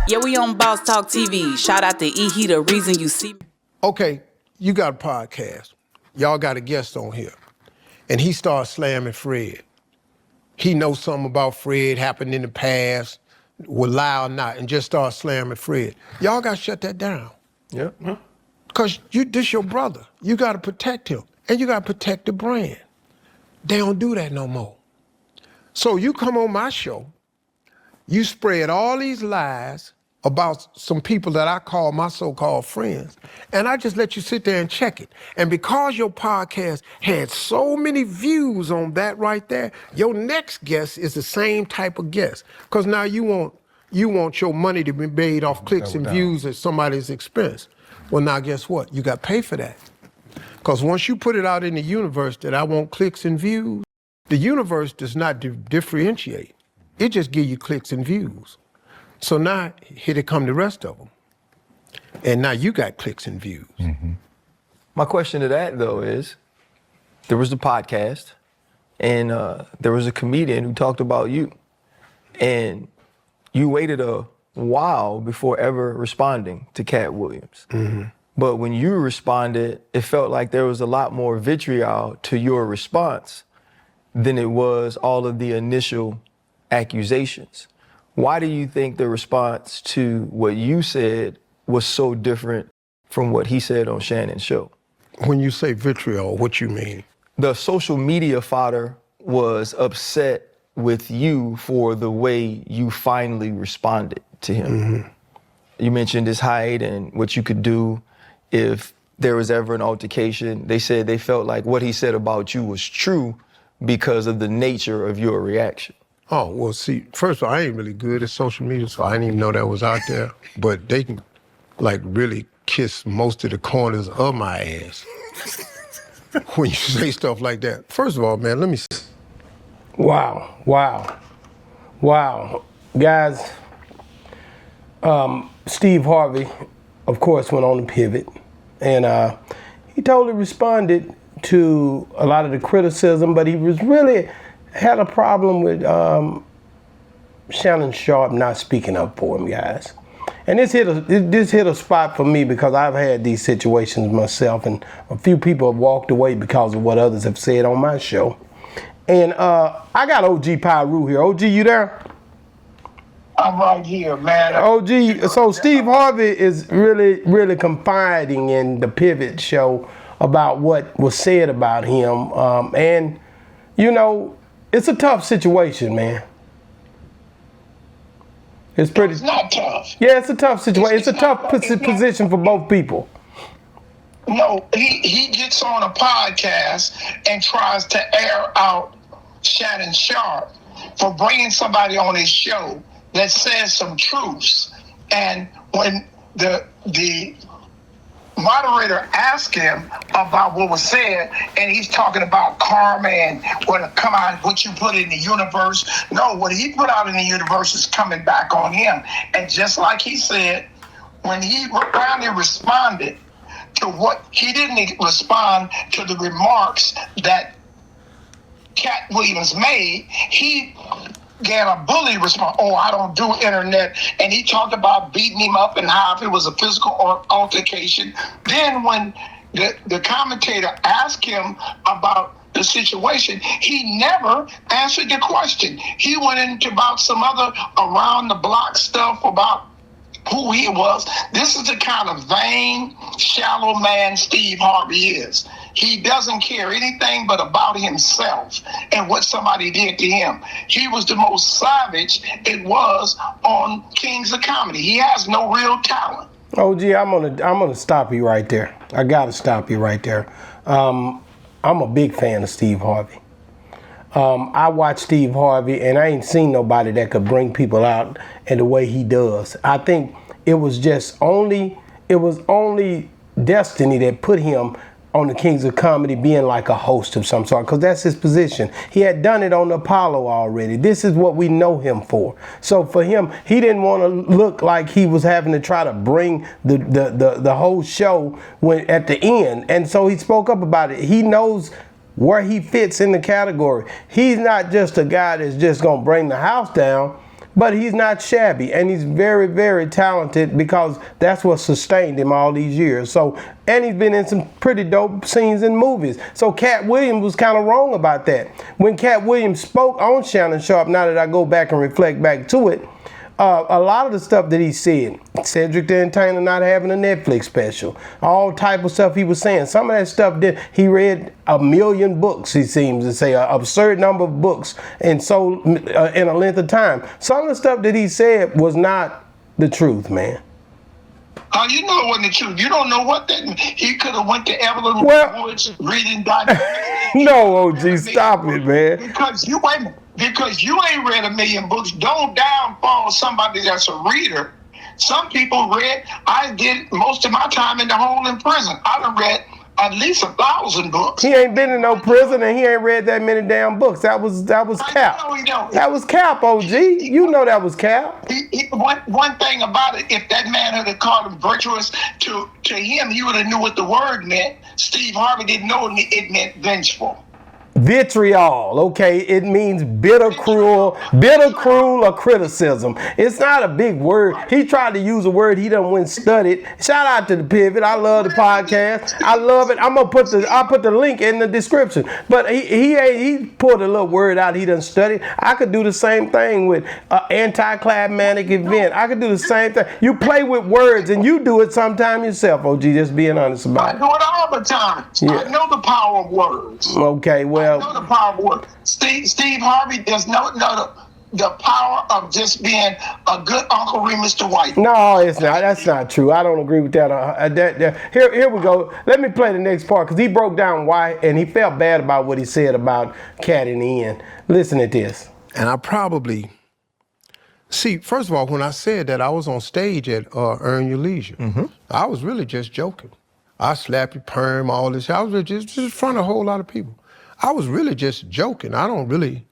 Yeah, we on Boss Talk TV. Shout out to E. He the reason you see me. Okay, you got a podcast. Y'all got a guest on here. And he starts slamming Fred. He knows something about Fred, happened in the past, will lie or not, and just starts slamming Fred. Y'all got to shut that down. Yeah. Because this your brother. You got to protect him. And you got to protect the brand. They don't do that no more. So you come on my show, you spread all these lies about some people that I call my so-called friends, and I just let you sit there and check it. And because your podcast had so many views on that right there, your next guest is the same type of guest. Because now you want your money to be made off clicks and views at somebody's expense. Well, now guess what? You got to pay for that. Because once you put it out in the universe that I want clicks and views, the universe does not differentiate. It just gives you clicks and views. So now, here they come the rest of them. And now you got clicks and views. Mm-hmm. My question to that, though, is there was the podcast, and there was a comedian who talked about you. And you waited a while before ever responding to Katt Williams. Mm-hmm. But when you responded, it felt like there was a lot more vitriol to your response than it was all of the initial accusations. Why do you think the response to what you said was so different from what he said on Shannon's show? When you say vitriol, what you mean? The social media fodder was upset with you for the way you finally responded to him. Mm-hmm. You mentioned his height and what you could do if there was ever an altercation. They said they felt like what he said about you was true because of the nature of your reaction. Oh, well, see, first of all, I ain't really good at social media, so I didn't even know that was out there. But they can, like, really kiss most of the corners of my ass when you say stuff like that. First of all, man, let me see. Wow. Guys, Steve Harvey, of course, went on the pivot. And he totally responded to a lot of the criticism, but he was really had a problem with Shannon Sharpe not speaking up for him, guys. And this hit a spot for me because I've had these situations myself, and a few people have walked away because of what others have said on my show. And I got OG Pyru here. OG, you there? I'm right here, man. OG, so Steve Harvey is really confiding in the Pivot show about what was said about him. And, you know, it's a tough situation, man. It's not tough. Yeah, it's a tough situation. It's a tough position for both people. No, he gets on a podcast and tries to air out Shannon Sharpe for bringing somebody on his show that says some truths. And when the moderator asked him about what was said, and he's talking about karma and come on, what you put in the universe. No, what he put out in the universe is coming back on him. And just like he said, when he finally responded to what, he didn't respond to the remarks that Katt Williams made, he gave a bully response. Oh, I don't do internet. And he talked about beating him up and how if it was a physical altercation. Then when the commentator asked him about the situation, he never answered the question. He went into about some other around the block stuff about who he was. This is the kind of vain, shallow man Steve Harvey is. He doesn't care anything but about himself and what somebody did to him. He was the most savage it was on Kings of Comedy. He has no real talent. OG, I'm gonna stop you right there. I gotta stop you right there. I'm a big fan of Steve Harvey. I watch Steve Harvey, and I ain't seen nobody that could bring people out in the way he does. I think it was only destiny that put him on the Kings of Comedy being like a host of some sort, because that's his position. He had done it on Apollo already. This is what we know him for. So for him, he didn't want to look like he was having to try to bring the whole show at the end. And so he spoke up about it. He knows where he fits in the category. He's not just a guy that's just going to bring the house down. But he's not shabby, and he's very, very talented because that's what sustained him all these years. So, and he's been in some pretty dope scenes in movies. So Katt Williams was kind of wrong about that. When Katt Williams spoke on Shannon Sharpe, now that I go back and reflect back to it, a lot of the stuff that he said, Cedric the Entertainer not having a Netflix special, all type of stuff he was saying. Some of that stuff that he read 1 million books, he seems to say, an absurd number of books, and so in a length of time. Some of the stuff that he said was not the truth, man. You know it wasn't the truth. You don't know what that meant. He could have went to Evelyn Woods reading documents. No, OG, stop it, man. Because you ain't read 1 million books. Don't downfall somebody that's a reader. Some people read. I did most of my time in the hole in prison. I done read at least 1,000 books. He ain't been in no prison, and he ain't read that many damn books. That was Cap. That was Cap, OG. You know that was Cap. One thing about it, if that man had called him virtuous, to him, he would have knew what the word meant. Steve Harvey didn't know it meant vengeful. Vitriol, okay? It means bitter, cruel, or criticism. It's not a big word. He tried to use a word he done went studied. Shout out to the Pivot. I love the podcast. I love it. I'll put the link in the description. But he pulled a little word out he done studied. I could do the same thing with anticlimactic event. I could do the same thing. You play with words and you do it sometime yourself, OG, just being honest about it. I do it all the time. Yeah. I know the power of words. Okay, well. I know the power of words. Steve Harvey does not know the power of just being a good Uncle Remus to White. No, it's not. That's not true. I don't agree with that. Here we go. Let me play the next part because he broke down why, and he felt bad about what he said about Katt in the end. Listen to this. And I probably, see, first of all, when I said that, I was on stage at Earn Your Leisure. Mm-hmm. I was really just joking. I slap your perm, all this. I was really just in front of a whole lot of people. I was really just joking. I don't really,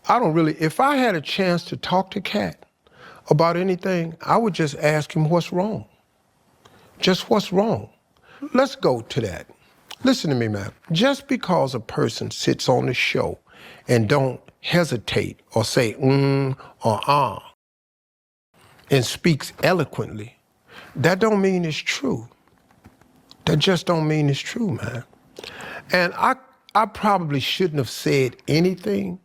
if I had a chance to talk to Katt about anything, I would just ask him what's wrong. Just what's wrong. Let's go to that. Listen to me, man. Just because a person sits on the show and don't hesitate or say or and speaks eloquently, that don't mean it's true. That just don't mean it's true, man. And I probably shouldn't have said anything.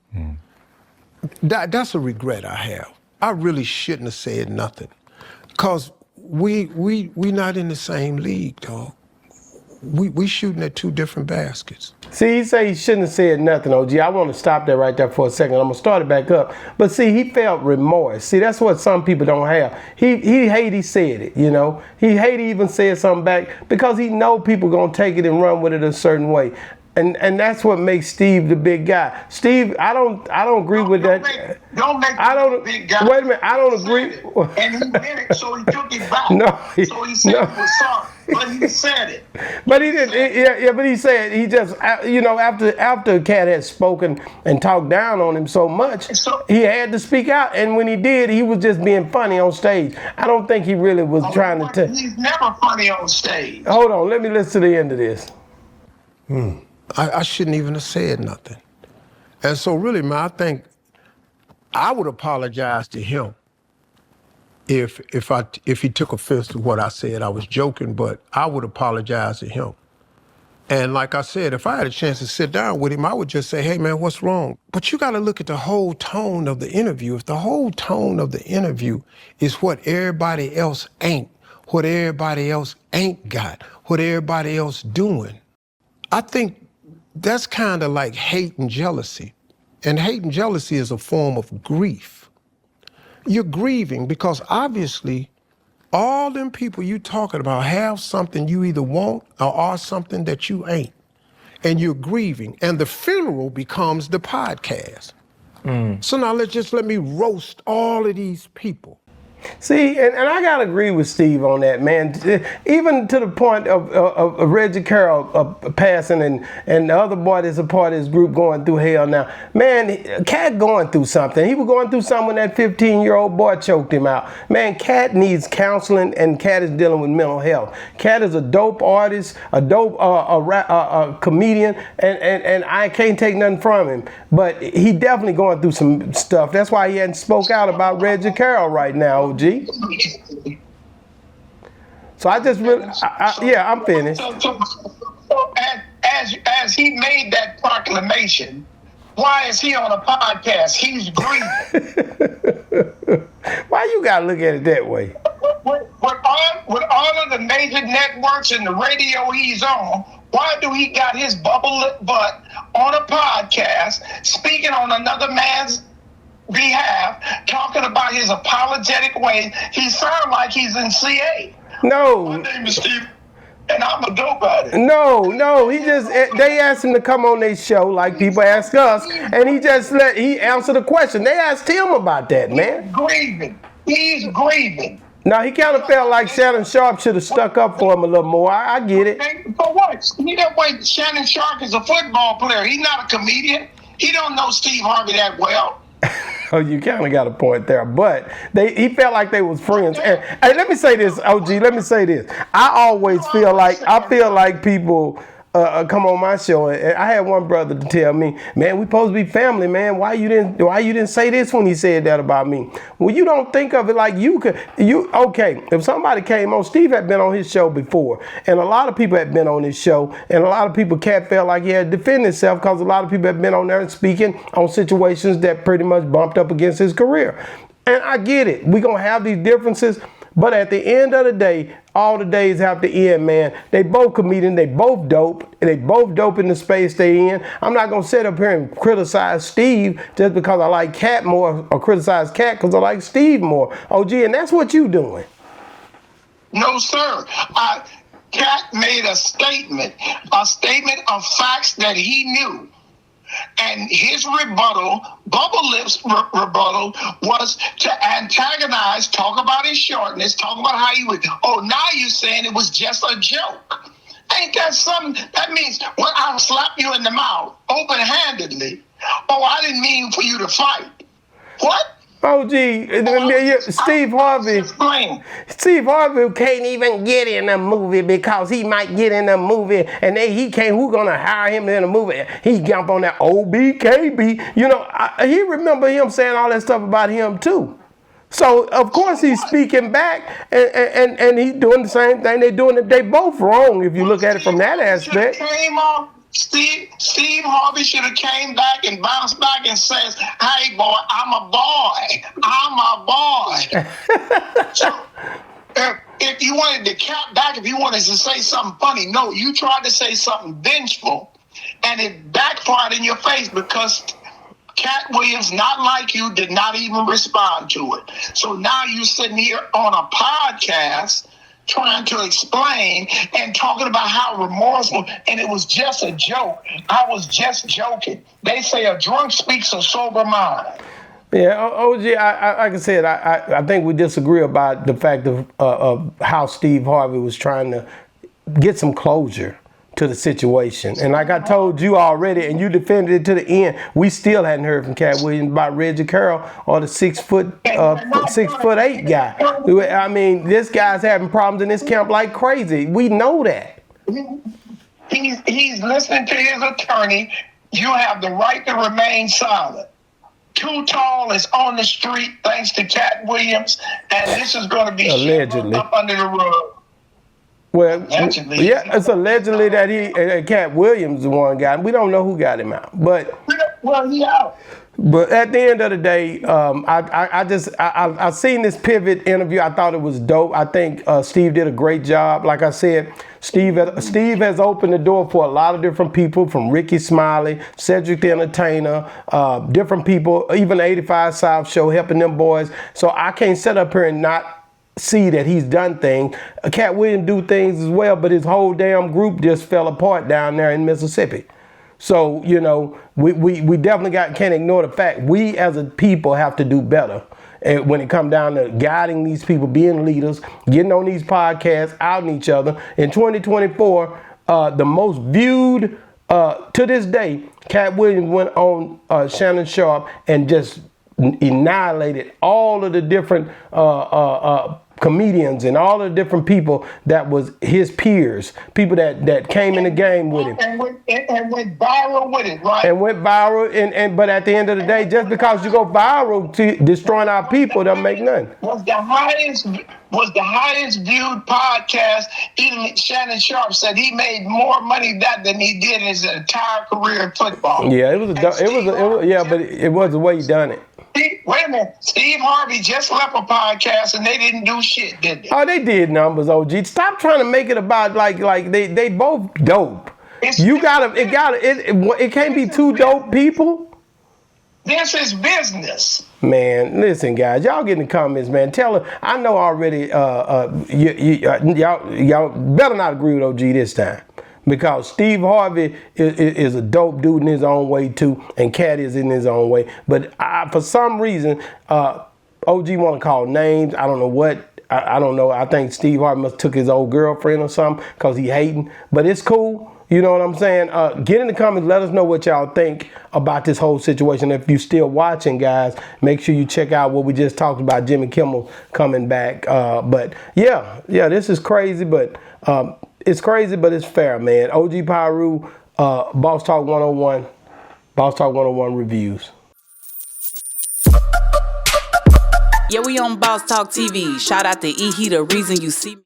That's a regret I have. I really shouldn't have said nothing. Because we not in the same league, dog. We shooting at two different baskets. See, he say he shouldn't have said nothing, OG. I want to stop that right there for a second. I'm going to start it back up. But see, he felt remorse. See, that's what some people don't have. He hate he said it, you know. He hate he even said something back because he know people going to take it and run with it a certain way. And that's what makes Steve the big guy. Steve, I don't agree with that. Don't make the big guy. Wait a minute, I don't agree. And he meant it, so he took it back. So he said it was sorry, but he said it. But he didn't. But he said he just, after Katt had spoken and talked down on him so much, he had to speak out. And when he did, he was just being funny on stage. I don't think he really was trying to tell. He's never funny on stage. Hold on, let me listen to the end of this. I shouldn't even have said nothing. And so really, man, I think I would apologize to him if he took offense to what I said. I was joking, but I would apologize to him. And like I said, if I had a chance to sit down with him, I would just say, hey, man, what's wrong? But you got to look at the whole tone of the interview. If the whole tone of the interview is what everybody else ain't, what everybody else ain't got, what everybody else doing, I think that's kind of like hate and jealousy. And hate and jealousy is a form of grief. You're grieving because obviously all them people you talking about have something you either want or are something that you ain't. And you're grieving. And the funeral becomes the podcast. So now let me roast all of these people. See, and I gotta agree with Steve on that, man. Even to the point of Reggie Carroll passing and the other boy that's a part of his group going through hell now. Man, Katt going through something. He was going through something when that 15-year-old boy choked him out. Man, Katt needs counseling, and Katt is dealing with mental health. Katt is a dope artist, a dope a comedian, and I can't take nothing from him. But he definitely going through some stuff. That's why he hadn't spoke out about Reggie Carroll right now, OG. So I just really, yeah, I'm finished. So as he made that proclamation, why is he on a podcast? He's grieving. Why you gotta look at it that way? With all of the major networks and the radio he's on, why do he got his bubble lip butt on a podcast speaking on another man's behalf, talking about his apologetic ways? He sounds like he's in CA. No. My name is Steve, and I'm a dope addict. No, he just, they asked him to come on their show like people ask us, and he answered the question. They asked him about that, man. He's grieving. Now, he kind of felt like Sharpe should have stuck up for him a little more. I get it. For what? That way, Sharpe is a football player. He's not a comedian. He don't know Steve Harvey that well. Oh, you kind of got a point there, but he felt like they was friends. And let me say this, OG. Let me say this. I always feel like people come on my show, and I had one brother to tell me, man, we supposed to be family, man. Why you didn't say this when he said that about me? Well, you don't think of it like okay, if somebody came on, Steve had been on his show before, and a lot of people had been on his show, and a lot of people, Katt felt like he had to defend himself because a lot of people had been on there and speaking on situations that pretty much bumped up against his career. And I get it. We're going to have these differences. But at the end of the day, all the days have to end, man. They both comedians, they both dope, and they both dope in the space they in. I'm not gonna sit up here and criticize Steve just because I like Katt more, or criticize Katt because I like Steve more. OG, and that's what you doing. No, sir. Katt made a statement of facts that he knew. And his rebuttal, Bubble Lips' rebuttal, was to antagonize, talk about his shortness, talk about how he was. Oh, now you're saying it was just a joke. Ain't that something? That means when I slap you in the mouth open-handedly, oh, I didn't mean for you to fight. What? OG, Steve Harvey can't even get in a movie because he might get in a movie and he can't, who's gonna hire him in a movie? He jump on that OBKB. You know, he remember him saying all that stuff about him too. So of course he's speaking back and he's doing the same thing they're doing. They both wrong if you look at it from that aspect. Steve Harvey should have came back and bounced back and says, hey, boy, I'm a boy. So if you wanted to count back, if you wanted to say something funny, no, you tried to say something vengeful, and it backfired in your face because Katt Williams, not like you, did not even respond to it. So now you're sitting here on a podcast trying to explain and talking about how remorseful, and it was just a joke. I was just joking. They say a drunk speaks a sober mind. Yeah, OG, like I said, I think we disagree about the fact of how Steve Harvey was trying to get some closure to the situation. And like I told you already, and you defended it to the end, we still hadn't heard from Katt Williams about Reggie Carroll or the 6'8" guy. I mean, this guy's having problems in this camp like crazy. We know that. He's listening to his attorney. You have the right to remain silent. Too Tall is on the street thanks to Katt Williams, and this is going to be allegedly up under the rug. Well, allegedly. Yeah, it's allegedly that Katt Williams the one got him. We don't know who got him out, but he out. But at the end of the day, I seen this pivot interview. I thought it was dope. I think Steve did a great job. Like I said, Steve has opened the door for a lot of different people, from Ricky Smiley, Cedric the Entertainer, different people, even the 85 South Show, helping them boys. So I can't sit up here and not see that he's done things. Katt Williams do things as well, but his whole damn group just fell apart down there in Mississippi. So, you know, we definitely can't ignore the fact we as a people have to do better. And when it come down to guiding these people, being leaders, getting on these podcasts, outing each other. In 2024, the most viewed to this day, Katt Williams went on Shannon Sharpe and just annihilated all of the different comedians and all the different people that was his peers, people that came in the game with him. And went viral with it, right? And went viral, but at the end of the day, just because you go viral to destroying our people, doesn't make nothing. Was the highest viewed podcast. Even Shannon Sharpe said he made more money than he did in his entire career in football. Yeah, it was the way he done it. Wait a minute. Steve Harvey just left a podcast and they didn't do shit, did they? Oh, they did numbers, OG. Stop trying to make it about like they both dope. It can't be two dope people. This is business. Man, listen, guys, y'all get in the comments, man. Tell her. I know already. Y'all better not agree with OG this time. Because Steve Harvey is a dope dude in his own way too, and Katt is in his own way. But for some reason, OG want to call names. I don't know what. I don't know. I think Steve Harvey must took his old girlfriend or something because he hating. But it's cool. You know what I'm saying? Get in the comments. Let us know what y'all think about this whole situation. If you're still watching, guys, make sure you check out what we just talked about. Jimmy Kimmel coming back. But yeah, this is crazy. But it's crazy, but it's fair, man. OG Pyru, Boss Talk 101, Boss Talk 101 reviews. Yeah, we on Boss Talk TV. Shout out to E. He the reason you see me.